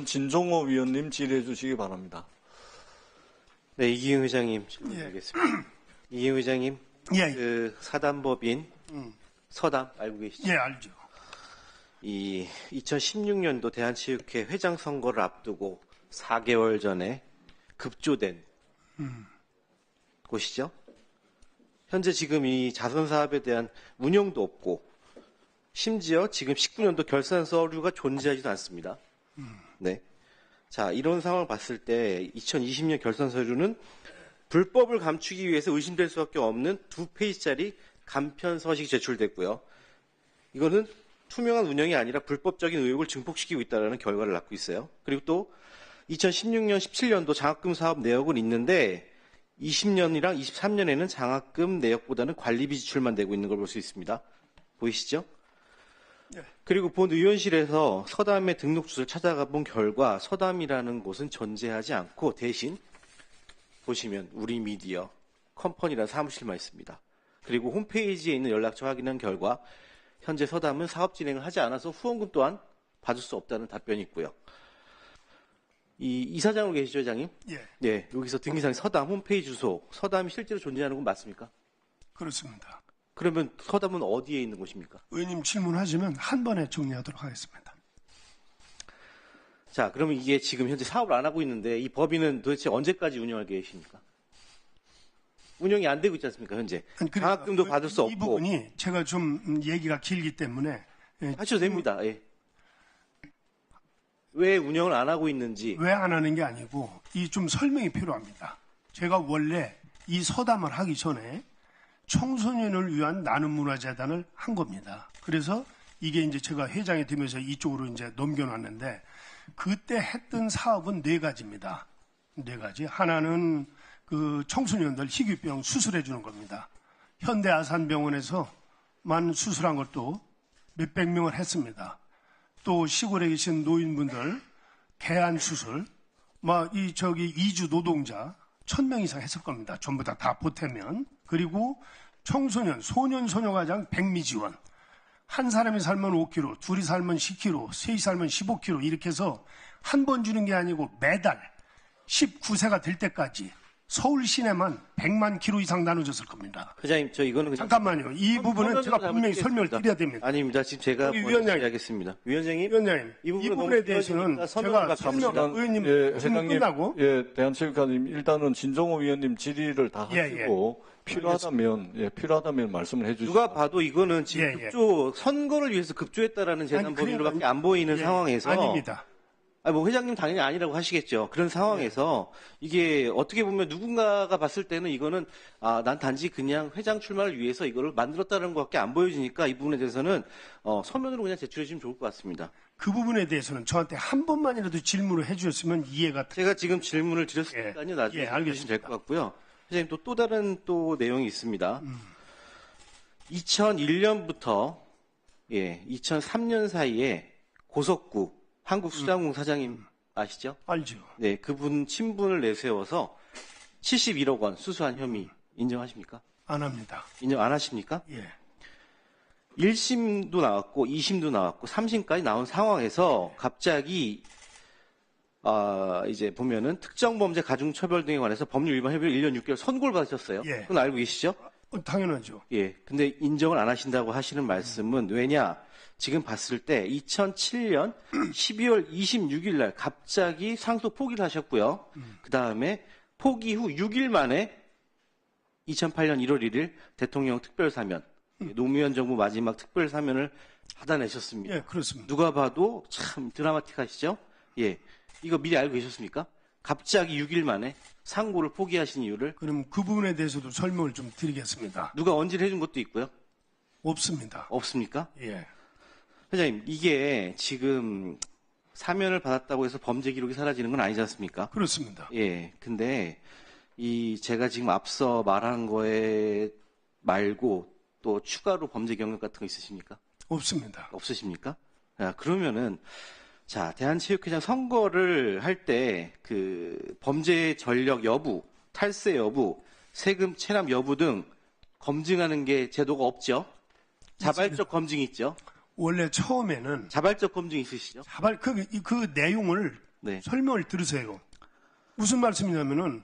진종호 위원님 질의해 주시기 바랍니다. 네, 이기흥 회장님 질문드리겠습니다. 이기흥 회장님, 예. 그 사단법인 서담 알고 계시죠? 예, 알죠. 이 2016년도 대한체육회 회장 선거를 앞두고 4개월 전에 급조된 곳이죠. 현재 지금 이 자선 사업에 대한 운영도 없고 심지어 지금 19년도 결산 서류가 존재하지도 않습니다. 네. 자, 이런 상황을 봤을 때 2020년 결산 서류는 불법을 감추기 위해서 의심될 수밖에 없는 2페이지짜리 간편 서식이 제출됐고요. 이거는 투명한 운영이 아니라 불법적인 의혹을 증폭시키고 있다는 결과를 낳고 있어요. 그리고 또 2016년, 17년도 장학금 사업 내역은 있는데 20년이랑 23년에는 장학금 내역보다는 관리비 지출만 되고 있는 걸 볼 수 있습니다. 보이시죠? 그리고 본 의원실에서 서담의 등록 주소를 찾아가 본 결과 서담이라는 곳은 존재하지 않고 대신 보시면 우리 미디어 컴퍼니라는 사무실만 있습니다. 그리고 홈페이지에 있는 연락처 확인한 결과 현재 서담은 사업 진행을 하지 않아서 후원금 또한 받을 수 없다는 답변이 있고요. 이 이사장으로 계시죠, 회장님? 예. 네, 여기서 등기상 서담 홈페이지 주소, 서담이 실제로 존재하는 건 맞습니까? 그렇습니다. 그러면 서담은 어디에 있는 곳입니까? 의원님 질문하시면 한 번에 정리하도록 하겠습니다. 자, 그러면 이게 지금 현재 사업을 안 하고 있는데 이 법인은 도대체 언제까지 운영할 계획이십니까? 운영이 안 되고 있지 않습니까, 현재? 장학금도 받을 수 없고. 이 부분이 제가 좀 얘기가 길기 때문에 하셔도 됩니다. 예. 왜 운영을 안 하고 있는지. 왜 안 하는 게 아니고 이 좀 설명이 필요합니다. 제가 원래 이 서담을 하기 전에 청소년을 위한 나눔문화재단을 한 겁니다. 그래서 이게 이제 제가 회장이 되면서 이쪽으로 이제 넘겨놨는데 그때 했던 사업은 4가지입니다. 4가지. 하나는 그 청소년들 희귀병 수술해 주는 겁니다. 현대아산병원에서만 수술한 것도 몇백 명을 했습니다. 또 시골에 계신 노인분들 개안 수술, 이주 노동자 1000명 이상 했을 겁니다. 전부 다 보태면. 그리고 청소년, 소년, 소녀가장 백미 지원. 한 사람이 살면 5kg, 둘이 살면 10kg, 셋이 살면 15kg 이렇게 해서 한 번 주는 게 아니고 매달 19세가 될 때까지 서울 시내만 100만 킬로 이상 나눠줬을 겁니다. 회장님, 저 이거는 그냥 잠깐만요. 이 부분은 제가 분명히 설명을 드려야 됩니다. 아닙니다. 지금 제가 위원장님, 하겠습니다. 위원장님, 이 부분에 대해서는 제가 설명, 의원님 질문 끝나고 대한체육관님 일단은 진종호 위원님 질의를 다 하시고 필요하다면 말씀을 해주시죠. 누가 봐도 이거는 지금 급조 선거를 위해서 급조했다라는 재단 법인으로밖에 안 보이는 상황에서 아닙니다. 회장님 당연히 아니라고 하시겠죠. 그런 상황에서 이게 어떻게 보면 누군가가 봤을 때는 이거는 난 단지 그냥 회장 출마를 위해서 이거를 만들었다는 것밖에 안 보여지니까 이 부분에 대해서는 서면으로 그냥 제출해 주시면 좋을 것 같습니다. 그 부분에 대해서는 저한테 한 번만이라도 질문을 해주셨으면 이해가. 제가 지금 질문을 드렸으니까요. 나중에 알려주시면 될 것 같고요. 회장님 또 다른 내용이 있습니다. 2001년부터 2003년 사이에 고석구 한국수자공 사장님 아시죠? 알죠. 네, 그분 친분을 내세워서 71억 원 수수한 혐의 인정하십니까? 안 합니다. 인정 안 하십니까? 예. 1심도 나왔고 2심도 나왔고 3심까지 나온 상황에서 갑자기 이제 보면은 특정범죄 가중처벌 등에 관해서 법률 위반 혐의로 1년 6개월 선고를 받으셨어요. 예. 그건 알고 계시죠? 당연하죠. 예. 근데 인정을 안 하신다고 하시는 말씀은 왜냐? 지금 봤을 때 2007년 12월 26일 날 갑자기 상소 포기를 하셨고요. 그 다음에 포기 후 6일 만에 2008년 1월 1일 대통령 특별사면, 노무현 정부 마지막 특별사면을 받아내셨습니다. 예, 그렇습니다. 누가 봐도 참 드라마틱하시죠? 예. 이거 미리 알고 계셨습니까? 갑자기 6일 만에 상고를 포기하신 이유를. 그럼 그 부분에 대해서도 설명을 좀 드리겠습니다. 누가 언질을 해준 것도 있고요. 없습니다. 없습니까? 예. 회장님, 이게 지금 사면을 받았다고 해서 범죄 기록이 사라지는 건 아니지 않습니까? 그렇습니다. 예. 근데 제가 지금 앞서 말한 거에 말고 또 추가로 범죄 경력 같은 거 있으십니까? 없습니다. 없으십니까? 그러면은 대한체육회장 선거를 할 때 그 범죄 전력 여부, 탈세 여부, 세금 체납 여부 등 검증하는 게 제도가 없죠. 자발적 검증이 있죠. 원래 처음에는 자발적 검증 있으시죠? 그 내용을 네. 설명을 들으세요. 무슨 말씀이냐면은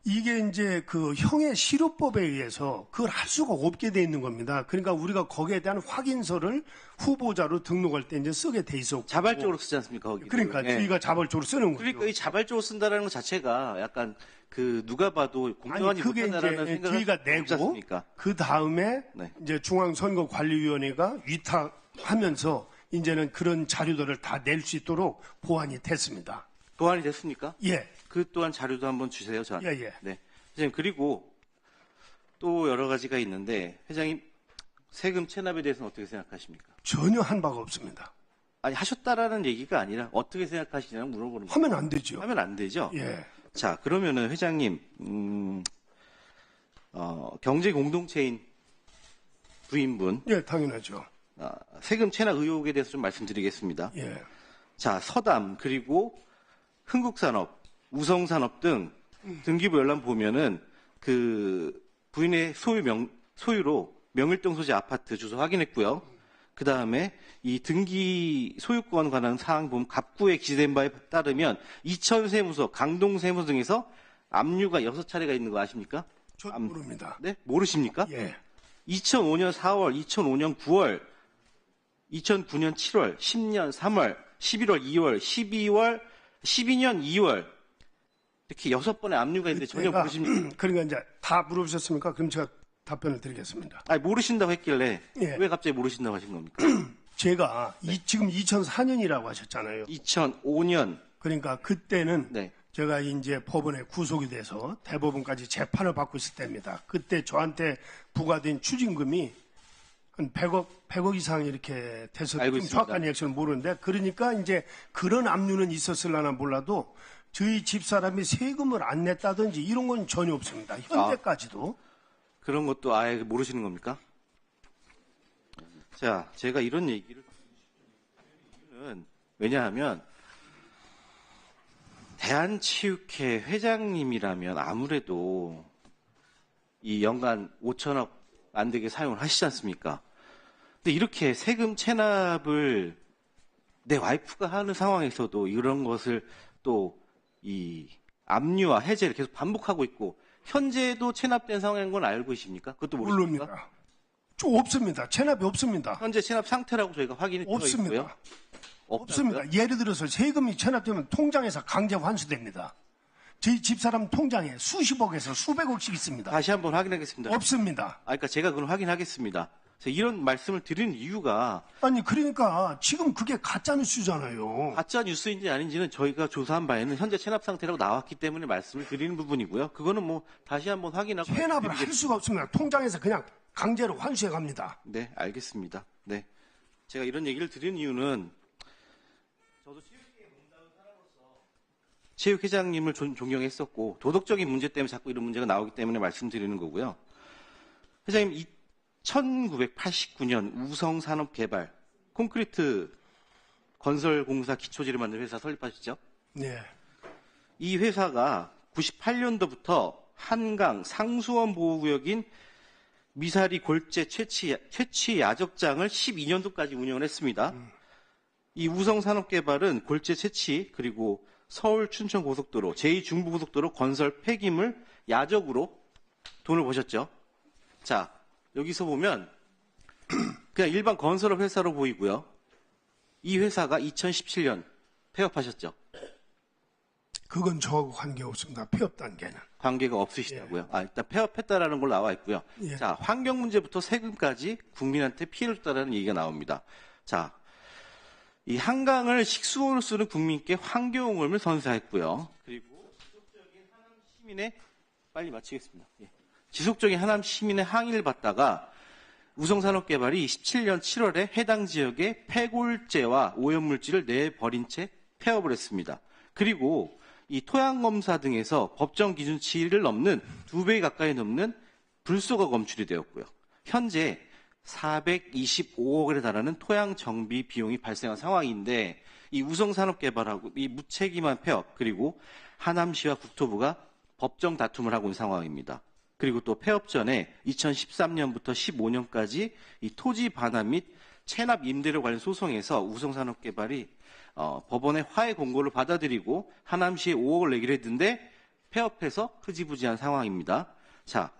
이게 이제 그 형의 실효법에 의해서 그걸 할 수가 없게 돼 있는 겁니다. 그러니까 우리가 거기에 대한 확인서를 후보자로 등록할 때 이제 쓰게 돼 있었고. 자발적으로 쓰지 않습니까? 거기. 그러니까 저희가 자발적으로 쓰는 거죠. 그러니까 이 자발적으로 쓴다라는 것 자체가 약간 그 누가 봐도 공정하지 그게 못하다라는 이제 생각을 저희가 하지 내고 않습니까? 그 다음에 네. 이제 중앙선거관리위원회가 위탁하면서 이제는 그런 자료들을 다 낼 수 있도록 보완이 됐습니다. 보완이 됐습니까? 예, 그 또한 자료도 한번 주세요, 저한테. 예. 네. 회장님, 그리고 또 여러 가지가 있는데, 회장님, 세금 체납에 대해서는 어떻게 생각하십니까? 전혀 한 바가 없습니다. 아니, 하셨다라는 얘기가 아니라 어떻게 생각하시냐고 물어보는 거예요. 하면 안 되죠. 하면 안 되죠? 예, 자, 그러면은 회장님, 경제 공동체인 부인분, 예, 당연하죠. 세금 체납 의혹에 대해서 좀 말씀드리겠습니다. 예, 자, 서담, 그리고 흥국산업, 우성산업 등 등기부 열람 보면은 그 부인의 소유로 명일동 소재 아파트 주소 확인했고요. 그 다음에 이 등기 소유권 관한 사항 보면 갑구에 기재된 바에 따르면 이천세무서, 강동세무서 등에서 압류가 6차례가 있는 거 아십니까? 전 모릅니다. 네? 모르십니까? 예, 2005년 4월, 2005년 9월, 2009년 7월, 10년 3월, 11월 2월, 12년 2월 이렇게 6번의 압류가 있는데 전혀 모르십니까? 그러니까 이제 다 물어보셨습니까? 그럼 제가 답변을 드리겠습니다. 아니, 모르신다고 했길래 예. 왜 갑자기 모르신다고 하신 겁니까? 제가 지금 2004년이라고 하셨잖아요. 2005년 그러니까 그때는 네. 제가 이제 법원에 구속이 돼서 대법원까지 재판을 받고 있을 때입니다. 그때 저한테 부과된 추징금이 한 100억 이상 이렇게 돼서 알고 좀 있습니다. 정확한 액수는 모르는데 그러니까 이제 그런 압류는 있었을라나 몰라도 저희 집사람이 세금을 안 냈다든지 이런 건 전혀 없습니다. 현재까지도. 그런 것도 아예 모르시는 겁니까? 자, 제가 이런 얘기를 이유는 왜냐하면 대한체육회 회장님이라면 아무래도 이 연간 5천억 안 되게 사용을 하시지 않습니까? 근데 이렇게 세금 체납을 내 와이프가 하는 상황에서도 이런 것을 또 이 압류와 해제를 계속 반복하고 있고 현재도 체납된 상황인 건 알고 계십니까? 그것도 모르십니까? 모릅니다. 좀 없습니다. 체납이 없습니다. 현재 체납 상태라고 저희가 확인이 되어 있고요. 없습니다. 없다고요? 없습니다. 예를 들어서 세금이 체납되면 통장에서 강제 환수됩니다. 저희 집사람 통장에 수십억에서 수백억씩 있습니다. 다시 한번 확인하겠습니다. 없습니다. 그러니까 제가 그걸 확인하겠습니다. 그래서 이런 말씀을 드리는 이유가 아니 그러니까 지금 그게 가짜 뉴스잖아요. 가짜 뉴스인지 아닌지는 저희가 조사한 바에는 현재 체납 상태라고 나왔기 때문에 말씀을 드리는 부분이고요. 그거는 뭐 다시 한번 확인하고 체납을 할 수가 없습니다. 통장에서 그냥 강제로 환수해 갑니다. 네, 알겠습니다. 네, 제가 이런 얘기를 드리는 이유는 저도 체육회에 몸담은 사람으로서 체육회장님을 존경했었고 도덕적인 문제 때문에 자꾸 이런 문제가 나오기 때문에 말씀드리는 거고요. 회장님, 1989년 우성산업개발 콘크리트 건설공사 기초지를 만든 회사 설립하시죠? 네. 이 회사가 98년도부터 한강 상수원 보호구역인 미사리 골재 채취 야적장을 12년도까지 운영을 했습니다. 이 우성산업개발은 골재 채취 그리고 서울 춘천 고속도로 제2중부고속도로 건설 폐기물 야적으로 돈을 버셨죠. 자, 여기서 보면 그냥 일반 건설업 회사로 보이고요. 이 회사가 2017년 폐업하셨죠. 그건 저하고 관계없습니다. 폐업 단계는. 관계가 없으시다고요. 일단 폐업했다라는 걸로 나와 있고요. 예. 자, 환경 문제부터 세금까지 국민한테 피해를 줬다라는 얘기가 나옵니다. 자, 이 한강을 식수원으로 쓰는 국민께 환경오염을 선사했고요. 그리고 지속적인 하남 시민의 빨리 마치겠습니다. 예. 지속적인 하남 시민의 항의를 받다가 우성산업개발이 17년 7월에 해당 지역에 폐골재와 오염물질을 내버린 채 폐업을 했습니다. 그리고 이 토양검사 등에서 법정 기준치를 넘는 2배 가까이 넘는 불소가 검출이 되었고요. 현재 425억에 달하는 토양 정비 비용이 발생한 상황인데 이 우성산업개발하고 이 무책임한 폐업 그리고 하남시와 국토부가 법정 다툼을 하고 있는 상황입니다. 그리고 또 폐업 전에 2013년부터 15년까지 이 토지 반환 및 체납 임대료 관련 소송에서 우성산업개발이 법원의 화해 공고를 받아들이고 하남시에 5억을 내기로 했는데 폐업해서 흐지부지한 상황입니다. 자,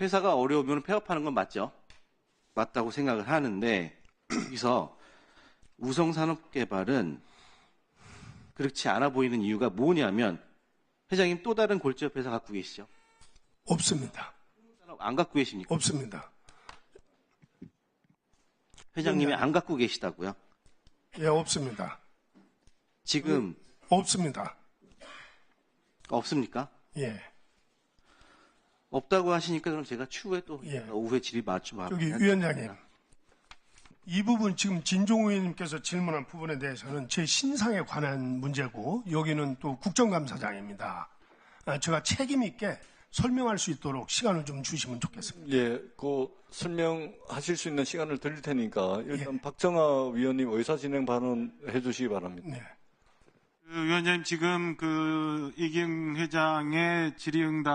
회사가 어려우면 폐업하는 건 맞죠? 맞다고 생각을 하는데 여기서 우성산업개발은 그렇지 않아 보이는 이유가 뭐냐면 회장님 또 다른 골지업 회사 갖고 계시죠? 없습니다. 안 갖고 계십니까? 없습니다. 회장님이 안 갖고 계시다고요? 예, 없습니다. 지금 없습니다. 없습니까? 예. 없다고 하시니까 그럼 제가 추후에 또 예. 오후에 질의 맞추면 저기 위원장님, 이 부분 지금 진종우 의원님께서 질문한 부분에 대해서는 제 신상에 관한 문제고 여기는 또 국정감사장입니다. 제가 책임 있게 설명할 수 있도록 시간을 좀 주시면 좋겠습니다. 예, 그 설명하실 수 있는 시간을 드릴 테니까 일단 박정아 위원님 의사진행 발언해 주시기 바랍니다. 네. 위원장님 지금 이경 회장의 질의응답